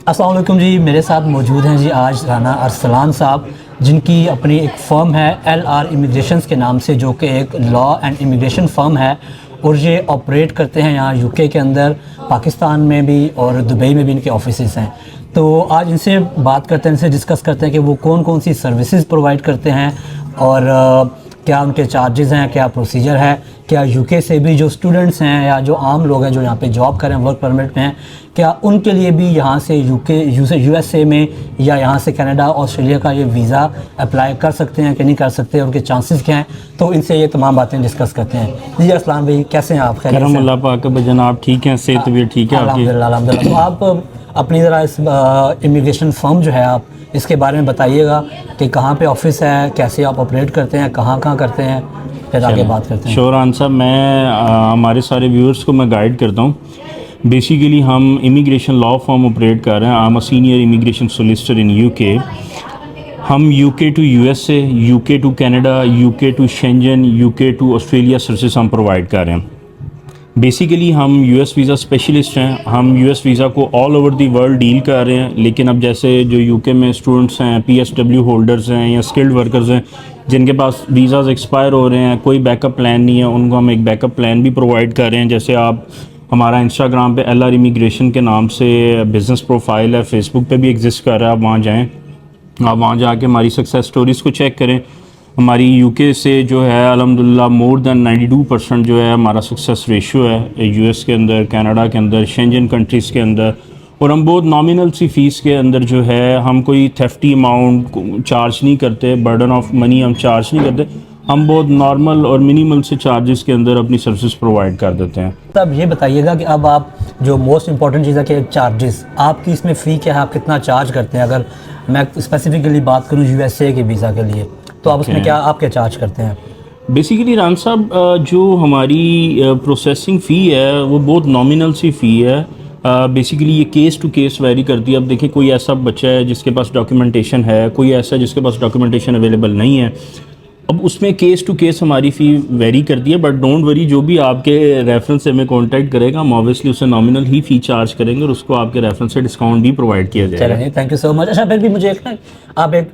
अस्सलाम वालेकुम जी, मेरे साथ मौजूद हैं जी आज राना अरसलान साहब, जिनकी अपनी एक फ़र्म है LR इमिग्रेशंस के नाम से, जो कि एक लॉ एंड इमिग्रेशन फ़र्म है और ये ऑपरेट करते हैं यहाँ UK के अंदर, पाकिस्तान में भी और दुबई में भी इनके ऑफिसेज़ हैं। तो आज इनसे बात करते हैं, इनसे डिस्कस करते हैं कि वो कौन कौन सी सर्विसेज प्रोवाइड करते हैं और क्या उनके चार्जेस हैं, क्या प्रोसीजर है, क्या UK से भी जो स्टूडेंट्स हैं या जो आम लोग हैं जो यहाँ पे जॉब करें वर्क परमिट में हैं, क्या उनके लिए भी यहाँ से USA में या यहाँ से कनाडा ऑस्ट्रेलिया का ये वीज़ा अप्लाई कर सकते हैं कि नहीं कर सकते, उनके चांसेस क्या हैं। तो इनसे ये तमाम बातें डिस्कस करते हैं। जी अस्सलाम भाई, कैसे हैं आप? खैर अल्लाह पाक जनाब ठीक हैं, सेहत भी ठीक है आपकी? अल्हम्दुलिल्लाह। तो आप अपनी ज़रा इस इमिग्रेशन फर्म जो है आप इसके बारे में बताइएगा कि कहाँ पे ऑफिस है, कैसे आप ऑपरेट करते हैं, कहाँ कहाँ करते हैं, फिर आगे बात करते हैं। शोरान साहब, मैं हमारे सारे व्यूअर्स को मैं गाइड करता हूँ। बेसिकली हम इमिग्रेशन लॉ फर्म ऑपरेट कर रहे हैं। I am a senior immigration solicitor in UK। हम UK to USA, UK to Canada, UK to Schengen, UK to Australia service हम प्रोवाइड कर रहे हैं। बेसिकली हम US वीज़ा स्पेशलिस्ट हैं। हम US वीज़ा को all over the world deal कर रहे हैं। लेकिन अब जैसे जो UK में स्टूडेंट्स हैं, PSW होल्डर्स हैं या स्किल्ड वर्कर्स हैं जिनके पास वीज़ाज़ एक्सपायर हो रहे हैं, कोई बैकअप प्लान नहीं है, उनको हम एक बैकअप प्लान भी प्रोवाइड कर रहे हैं। जैसे आप हमारा इंस्टाग्राम पे LR इमिग्रेशन के नाम से बिज़नेस प्रोफाइल है, फेसबुक पे भी एग्जिस्ट कर रहा है, आप वहाँ जाएँ, आप वहाँ जाके हमारी सक्सेस स्टोरीज़ को चेक करें। हमारी UK से जो है अल्हम्दुलिल्लाह मोर दैन 92% जो है हमारा सक्सेस रेशियो है US के अंदर, कनाडा के अंदर, शेंजन कंट्रीज़ के अंदर। और हम बहुत नॉमिनल सी फ़ीस के अंदर जो है, हम कोई थेफ्टी अमाउंट चार्ज नहीं करते, बर्डन ऑफ मनी हम चार्ज नहीं करते। हम बहुत नॉर्मल और मिनिमल से चार्जेस के अंदर अपनी सर्विस प्रोवाइड कर देते हैं। तब ये बताइएगा कि अब आप जो मोस्ट इंपॉर्टेंट चीज़ है कि चार्जेस आपकी इसमें फ़ी क्या है, आप कितना चार्ज करते हैं? अगर मैं स्पेसिफिकली बात करूँ USA के वीज़ा के लिए, तो आप उसमें आप क्या चार्ज करते हैं? बेसिकली रान साहब, जो हमारी प्रोसेसिंग फ़ी है वो बहुत नॉमिनल सी फ़ी है। बेसिकली ये केस टू केस वेरी करती है। अब देखिए, कोई ऐसा बच्चा है जिसके पास डॉक्यूमेंटेशन है, कोई ऐसा जिसके पास डॉक्यूमेंटेशन अवेलेबल नहीं है। अब उसमें केस टू केस हमारी फ़ी वेरी करती है। बट डोंट वरी, जो भी आपके रेफरेंस से हमें कांटेक्ट करेगा, हम ऑब्वियसली उससे नॉमिनल ही फ़ी चार्ज करेंगे और उसको आपके रेफरेंस से डिस्काउंट भी प्रोवाइड किया जाएगा। चलिए, थैंक यू सो मच। अच्छा, फिर भी मुझे एक ना आप एक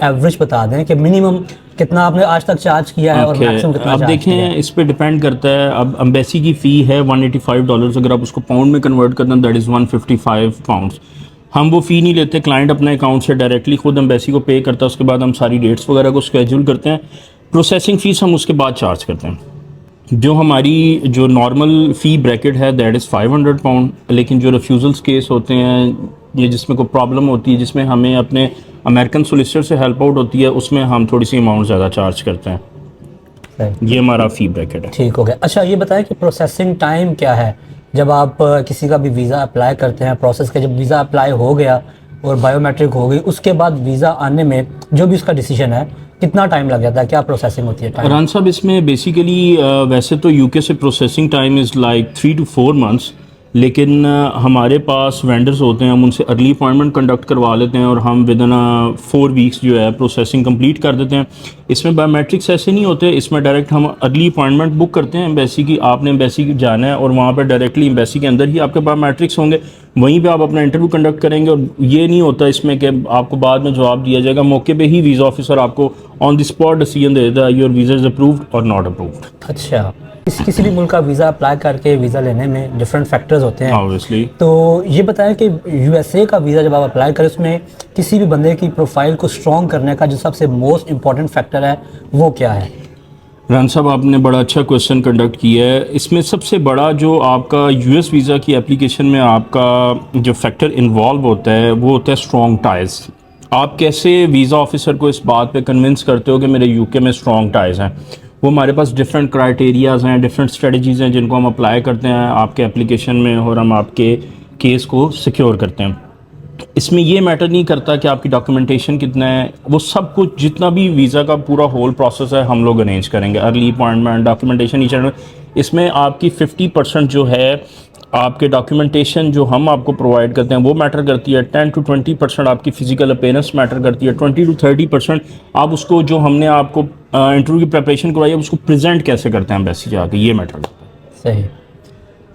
एवरेज बता दें कि मिनिमम कितना आपने आज तक चार्ज किया है और मैक्सिमम कितना अब चार्ज देखें, किया है? इस पे डिपेंड करता है। अब एम्बेसी की फ़ी है $185। अगर आप उसको पाउंड में कन्वर्ट करते हैं, दैट इज़ 155 पाउंड्स। हम वो फ़ी नहीं लेते, क्लाइंट अपने अकाउंट से डायरेक्टली खुद एम्बेसी को पे करता है। उसके बाद हम सारी डेट्स वगैरह को स्केड्यूल करते हैं। प्रोसेसिंग फ़ीस हम उसके बाद चार्ज करते हैं। जो हमारी जो नॉर्मल फ़ी ब्रैकेट है दैट इज़ 500 पाउंड। लेकिन जो रिफ्यूज़ल्स केस होते हैं, ये जिसमें कोई प्रॉब्लम होती है, जिसमें हमें अपने अमेरिकन सोलिसिटर से हेल्प आउट होती है, उसमें हम थोड़ी सी अमाउंट ज़्यादा चार्ज करते हैं। ये हमारा फ़ी ब्रैकेट है। ठीक हो गया। अच्छा, ये बताएं कि प्रोसेसिंग टाइम क्या है जब आप किसी का भी वीज़ा अप्लाई करते हैं? प्रोसेस का जब वीज़ा अप्लाई हो गया और बायोमेट्रिक हो गई, उसके बाद वीज़ा आने में जो भी उसका डिसीजन है, कितना टाइम लग जाता है? क्या प्रोसेसिंग होती है टाइम? रान साहब, इसमें बेसिकली वैसे तो UK से processing time is like 3 to 4 months. लेकिन हमारे पास वेंडर्स होते हैं, हम उनसे अर्ली अपॉइंटमेंट कंडक्ट करवा लेते हैं और हम विद इन 4 वीक्स जो है प्रोसेसिंग कंप्लीट कर देते हैं। इसमें बायोमेट्रिक्स ऐसे नहीं होते, इसमें डायरेक्ट हम अर्ली अपॉइंटमेंट बुक करते हैं एम्बेसी की। आपने एम्बेसी की जाना है और वहाँ पर डायरेक्टली एम्बेसी के अंदर ही आपके बायोमेट्रिक्स होंगे, वहीं पे आप अपना इंटरव्यू कंडक्ट करेंगे। और ये नहीं होता इसमें कि आपको बाद में जवाब दिया जाएगा, मौके पे ही वीज़ा ऑफिसर आपको ऑन द स्पॉट डिसीजन दे देता है, योर वीज़ा इज़ अप्रूव्ड और नॉट अप्रूव्ड। अच्छा, किसी भी मुल्क का वीज़ा अप्लाई करके वीज़ा लेने में डिफरेंट फैक्टर्स होते हैं ऑब्वियसली। तो ये बताएं कि USA का वीज़ा जब आप अप्लाई करें, उसमें किसी भी बंदे की प्रोफाइल को स्ट्रॉन्ग करने का जो सबसे मोस्ट इम्पॉर्टेंट फैक्टर है वो क्या है? रान साहब, आपने बड़ा अच्छा क्वेश्चन कंडक्ट किया है। इसमें सबसे बड़ा जो आपका US वीज़ा की एप्लीकेशन में आपका जो फैक्टर इन्वॉल्व होता है वो होता है स्ट्रॉन्ग टाइज़। आप कैसे वीज़ा ऑफिसर को इस बात पे कन्विंस करते हो कि मेरे UK में स्ट्रॉन्ग टाइज़ हैं? वो हमारे पास डिफरेंट क्राइटेरियाज़ हैं, डिफरेंट स्ट्रेटजीज़ हैं जिनको हम अप्लाई करते हैं आपके एप्लीकेशन में और हम आपके केस को सिक्योर करते हैं। इसमें ये मैटर नहीं करता कि आपकी डॉक्यूमेंटेशन कितना है, वो सब कुछ जितना भी वीज़ा का पूरा होल प्रोसेस है हम लोग अरेंज करेंगे। Early appointment, documentation, each and इसमें आपकी 50% जो है आपके डॉक्यूमेंटेशन जो हम आपको प्रोवाइड करते हैं वो मैटर करती है। 10 to 20% आपकी फ़िज़िकल अपीयरेंस मैटर करती है। 20 to 30% आप उसको जो हमने आपको इंटरव्यू की प्रिपरेशन करवाई है उसको प्रेजेंट कैसे करते हैं एम्बेसी जाके, ये मैटर करता है। सही।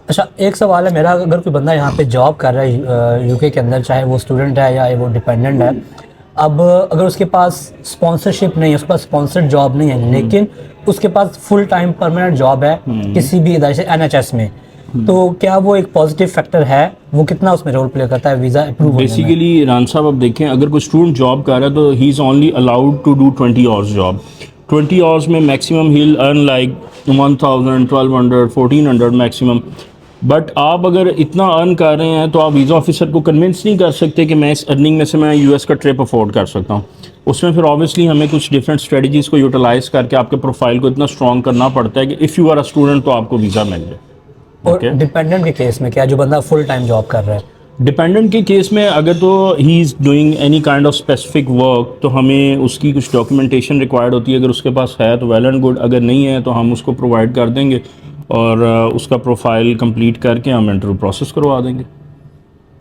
अच्छा, एक सवाल है मेरा, अगर कोई बंदा यहाँ पे जॉब कर रहा है यूके के अंदर, चाहे वो स्टूडेंट है या वो डिपेंडेंट है, अब अगर उसके पास स्पॉन्सरशिप नहीं है, उसके पास स्पॉन्सर्ड जॉब नहीं है, लेकिन उसके पास फुल टाइम परमानेंट जॉब है किसी भी इदारे से एनएचएस में, तो क्या वो एक पॉजिटिव फैक्टर है? वो कितना उसमें रोल प्ले करता है वीज़ा अप्रूव होने में? बेसिकली रान साहब, आप देखें, अगर कोई स्टूडेंट जॉब कर रहा है तो he is only allowed to do 20 hours job. 20 hours में maximum he earn like 1000, 1200, 1400 maximum. But आप अगर इतना अर्न कर रहे हैं तो आप वीज़ा ऑफिसर को कन्विंस नहीं कर सकते कि मैं इस अर्निंग में से मैं यूएस का ट्रिप अफोर्ड कर सकता हूँ। उसमें फिर ऑब्वियसली हमें कुछ डिफरेंट स्ट्रेटजीज़ को यूटिलाइज़ करके आपके प्रोफाइल को इतना स्ट्रॉन्ग करना पड़ता है कि if you are a student तो आपको वीज़ा मिल जाए। और डिपेंडेंट के केस में क्या, जो बंदा फुल टाइम जॉब कर रहा है? डिपेंडेंट के केस में अगर तो he is doing any kind of specific work तो हमें उसकी कुछ डॉक्यूमेंटेशन रिक्वायर्ड होती है। अगर उसके पास है तो वेल एंड गुड, अगर नहीं है तो हम उसको प्रोवाइड कर देंगे और उसका प्रोफाइल कंप्लीट करके हम इंटरव्यू प्रोसेस करवा देंगे।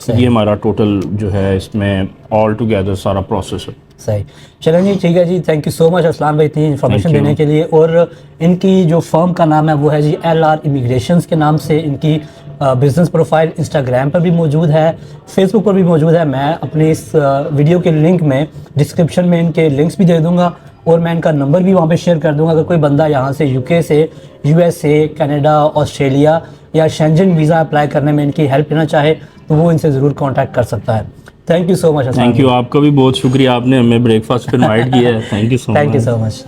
ये हमारा टोटल जो है इसमें ऑल टुगेदर सारा प्रोसेस है। सही, चलें जी, ठीक है जी, thank you so much Aslan भाई इतनी इन्फॉर्मेशन देने के लिए। और इनकी जो फर्म का नाम है वो है जी LR इमिग्रेशंस के नाम से इनकी बिज़नेस प्रोफाइल इंस्टाग्राम पर भी मौजूद है, फेसबुक पर भी मौजूद है। मैं अपने इस वीडियो के लिंक में, डिस्क्रिप्शन में इनके लिंक्स भी दे दूँगा और मैं इनका नंबर भी वहाँ पे शेयर कर दूँगा। अगर कोई बंदा यहाँ से यूके से USA, कनाडा, ऑस्ट्रेलिया या शेंजन वीज़ा अप्लाई करने में इनकी हेल्प लेना चाहे तो वो इनसे ज़रूर कॉन्टैक्ट कर सकता है। Thank you so much. Thank you, आपका भी बहुत शुक्रिया, आपने हमें ब्रेकफास्ट पर इनवाइट किया है। Thank you so much. Thank you so much.